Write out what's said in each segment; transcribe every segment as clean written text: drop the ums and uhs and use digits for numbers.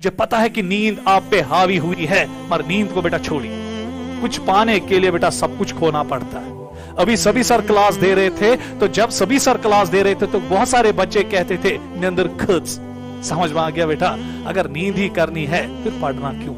जो पता है कि नींद आप पे हावी हुई है, मगर नींद को बेटा छोड़िए। कुछ पाने के लिए बेटा सब कुछ खोना पड़ता है। अभी सभी सर क्लास दे रहे थे, तो जब सभी सर क्लास दे रहे थे तो बहुत सारे बच्चे कहते थे निंदर खुद। समझ में आ गया बेटा, अगर नींद ही करनी है फिर पढ़ना क्यों,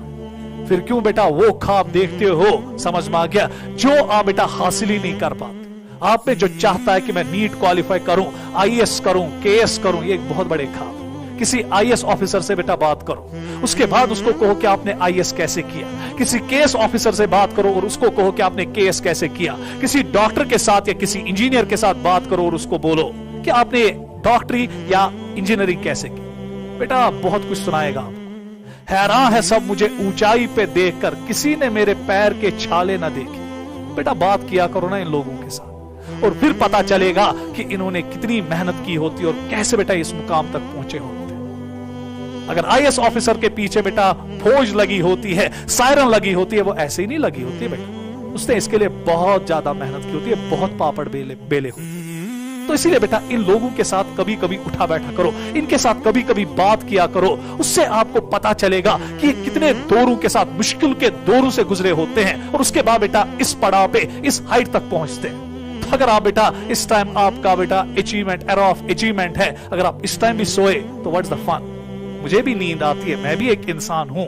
फिर क्यों बेटा वो ख्वाब देखते हो। समझ में आ गया, जो आप बेटा हासिल ही नहीं कर पाते। आप में जो चाहता है कि मैं नीट क्वालिफाई करूं, आईएएस करूं, केएस करूं, ये एक बहुत बड़े ख्वाब। किसी आईएएस ऑफिसर से बेटा बात करो, उसके बाद उसको कहो कि आपने आईएएस कैसे किया। किसी केएस ऑफिसर से बात करो और उसको कहो कि आपने केएस कैसे किया। किसी डॉक्टर के साथ या किसी इंजीनियर के साथ बात करो और उसको बोलो कि आपने डॉक्टरी या इंजीनियरिंग कैसे की। बेटा बहुत कुछ सुनाएगा आपको। हैरान है सब मुझे ऊंचाई पे देखकर, किसी ने मेरे पैर के छाले ना देखे। बेटा बात किया करो ना इन लोगों के साथ, और फिर पता चलेगा कि इन्होंने कितनी मेहनत की होती और कैसे बेटा इस मुकाम तक पहुंचे होते। अगर आईएएस ऑफिसर के पीछे बेटा फौज लगी होती है, सायरन लगी होती है, वो ऐसे ही नहीं लगी होती है बेटा, उसने इसके लिए बहुत ज्यादा मेहनत की होती है, बहुत पापड़ बेले होते हैं। तो इसीलिए बेटा इन लोगों के साथ कभी कभी उठा बैठा करो, इनके साथ कभी कभी बात किया करो, उससे आपको पता चलेगा कि ये कितने दौरों के साथ, मुश्किल के दौरों से गुजरे होते हैं और उसके बाद बेटा इस पड़ाव पे, इस हाइट तक पहुंचते हैं। तो अगर आप बेटा इस टाइम आपका बेटा अचीवमेंट, एरा ऑफ अचीवमेंट है, अगर आप इस टाइम भी सोए तो व्हाट्स द फन। मुझे भी नींद आती है, मैं भी एक इंसान हूं,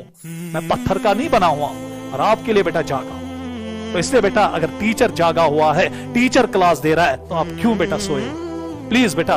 मैं पत्थर का नहीं बना हुआ और आपके लिए बेटा जागा हूं। तो इसलिए बेटा अगर टीचर जागा हुआ है, टीचर क्लास दे रहा है, तो आप क्यों बेटा सोए। प्लीज बेटा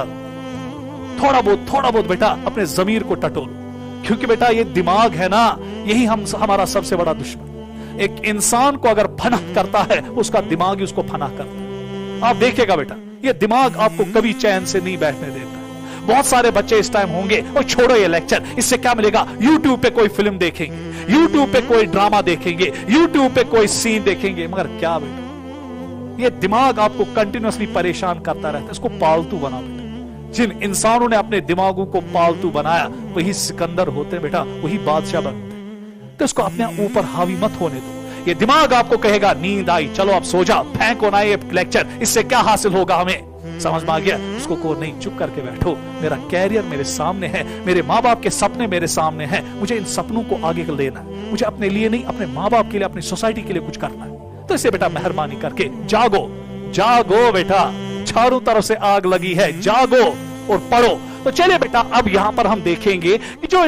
थोड़ा बहुत बेटा अपने जमीर को टटोलो, क्योंकि बेटा ये दिमाग है ना, यही हमारा सबसे बड़ा दुश्मन। एक इंसान को अगर फनाह करता है, उसका दिमाग ही उसको फनाह करता है। आप देखिएगा बेटा, ये दिमाग आपको कभी चैन से नहीं बैठने देता। बहुत सारे बच्चे इस टाइम होंगे और छोड़ो ये लेक्चर, इससे क्या मिलेगा। यूट्यूब पे कोई फिल्म देखेंगे, यूट्यूब पे कोई ड्रामा देखेंगे, यूट्यूब पे कोई सीन देखेंगे, मगर क्या बेटा ये दिमाग आपको कंटिन्यूअसली परेशान करता रहता है। इसको पालतू बनाओ बेटा। जिन इंसानों ने अपने दिमागों को पालतू बनाया वही सिकंदर होते बेटा, वही बादशाह बनते। तो इसको अपने ऊपर हावी मत होने दो। ये दिमाग आपको कहेगा नींद आई, चलो अब सो जा, फेंको ना ये लेक्चर, इससे क्या हासिल होगा हमें। समझ में आ गया। उसको को नहीं, चुप करके बैठो, मेरा कैरियर मेरे सामने है, मेरे माँ बाप के सपने मेरे सामने हैं, मुझे इन सपनों को आगे लेना है। मुझे अपने लिए नहीं, अपने माँ बाप के लिए, अपनी सोसाइटी के लिए कुछ करना है। तो इसे बेटा मेहरबानी करके जागो, जागो बेटा, चारों तरफ से आग लगी है, जागो और पढ़ो। तो चलिए बेटा अब यहां पर हम देखेंगे कि जो